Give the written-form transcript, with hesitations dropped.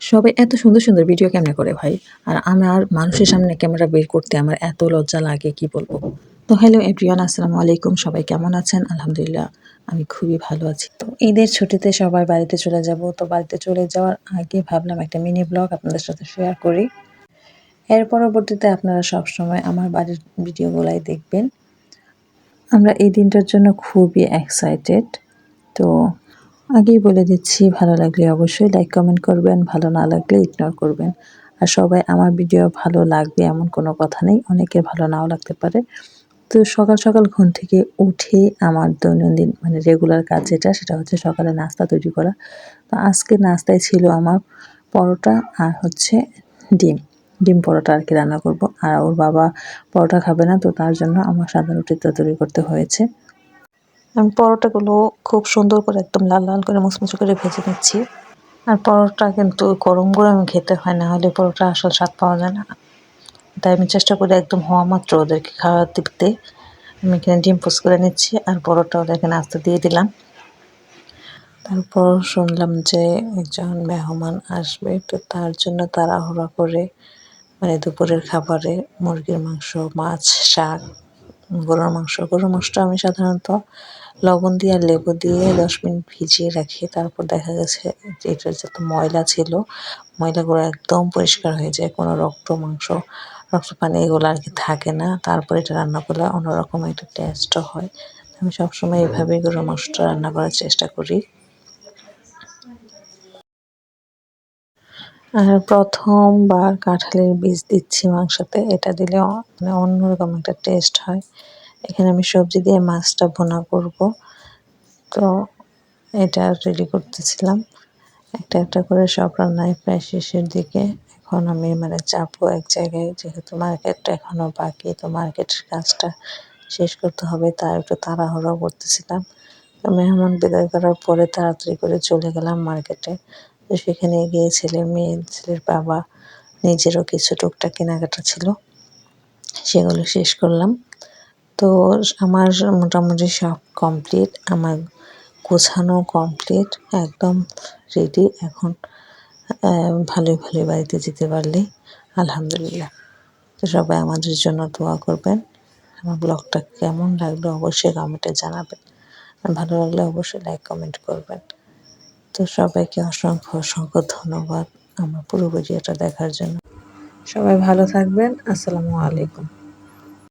সবাই এত সুন্দর, সুন্দর ভিডিও কেমনে করে ভাই? আর আমার মানুষের সামনে ক্যামেরা বের করতে আমার এত লজ্জা লাগে কি বলবো? তো হ্যালো এভরিওয়ান, আসসালামু আলাইকুম। সবাই কেমন আছেন? আলহামদুলিল্লাহ আমি খুবই ভালো আছি। তো ঈদের ছুটিতে সবাই বাড়িতে চলে যাব। তো বাড়িতে চলে যাওয়ার আগে ভাবলাম একটা মিনি ব্লগ আপনাদের সাথে শেয়ার করি। এর পরবর্তীতে আপনারা সবসময় আমার বাড়ির ভিডিওগুলাই দেখবেন। আমরা এই দিনটার জন্য খুবই এক্সাইটেড। তো আগেই বলে দিচ্ছি, ভালো লাগলে অবশ্যই লাইক কমেন্ট করবেন, ভালো না লাগলে ইগনোর করবেন। আর সবাই আমার ভিডিও ভালো লাগবে এমন কোনো কথা নেই, অনেকের ভালো নাও লাগতে পারে। তো সকাল সকাল ঘুম থেকে উঠে আমার দৈনন্দিন মানে রেগুলার কাজ সেটা হচ্ছে সকালে নাস্তা তৈরি করা। তো আজকে নাস্তায় ছিল আমার পরোটা আর হচ্ছে ডিম। ডিম পরোটা আর কি রান্না করব। আর ওর বাবা পরোটা খাবে না, তো তার জন্য আমার সাদা রুটি তৈরি করতে হয়েছে। আমি পরোটাগুলো খুব সুন্দর করে একদম লাল লাল করে মুচমুচে করে ভেজে নিচ্ছি। আর পরোটা কিন্তু গরম গরম খেতে হয়, না হলে পরোটা আসল স্বাদ পাওয়া যায় না। তাই আমি চেষ্টা করি একদম হওয়া মাত্র ওদেরকে খাওয়া দিতে। আমি এখানে ডিম পোস্ট করে নিচ্ছি আর পরোটা ওদেরকে নাস্তা দিয়ে দিলাম। তারপর শুনলাম যে একজন মেহমান আসবে, তো তার জন্য তাড়াহুড়া করে মানে দুপুরের খাবারে মুরগির মাংস, মাছ, শাক, গরুর মাংসটা আমি সাধারণত লবণ দিয়ে আর লেবু দিয়ে 10 মিনিট ভিজিয়ে রাখি। তারপর দেখা গেছে যে এটার যত ময়লা ছিল, ময়লাগুলো একদম পরিষ্কার হয়ে যায়। কোনো রক্ত পানি এগুলো আর কি থাকে না। তারপর এটা রান্না করলে অন্যরকম একটা টেস্টও হয়। আমি সবসময় এভাবেই গরুর মাংসটা রান্না করার চেষ্টা করি। আর প্রথমবার কাঁঠালের বীজ দিচ্ছি মাংসতে, এটা দিলে মানে অন্যরকম একটা টেস্ট হয়। এখানে আমি সবজি দিয়ে মাছটা ভুনা করব। তো এটা রেডি করতেছিলাম। একটা একটা করে সব রান্নাই প্রায় শেষের দিকে। এখন আমি মানে যাবো এক জায়গায়, যেহেতু মার্কেটটা এখনো বাকি, তো মার্কেটের কাজটা শেষ করতে হবে, তার একটু তাড়াহুড়ো করতেছিলাম। তো মেহমান বিদায় করার পরে তাড়াতাড়ি করে চলে গেলাম মার্কেটে। তো সেখানে গিয়ে ছেলের বাবা নিজেরও কিছু টুকটাক কেনাকাটা ছিল, সেগুলো শেষ করলাম। তো আমার মোটামুটি সব কমপ্লিট, আমার গোছানো কমপ্লিট, একদম রেডি। এখন ভালোই ভালোই বাড়িতে যেতে পারলেই আলহামদুলিল্লাহ। তো সবাই আমাদের জন্য দোয়া করবেন। আমার ব্লগটা কেমন লাগলো অবশ্যই কমেন্টে জানাবেন। আর ভালো লাগলে অবশ্যই লাইক কমেন্ট করবেন। তো সবাইকে অসংখ্য অসংখ্য ধন্যবাদ আমার পুরো ভিডিওটা দেখার জন্য। সবাই ভালো থাকবেন। আসসালামু আলাইকুম।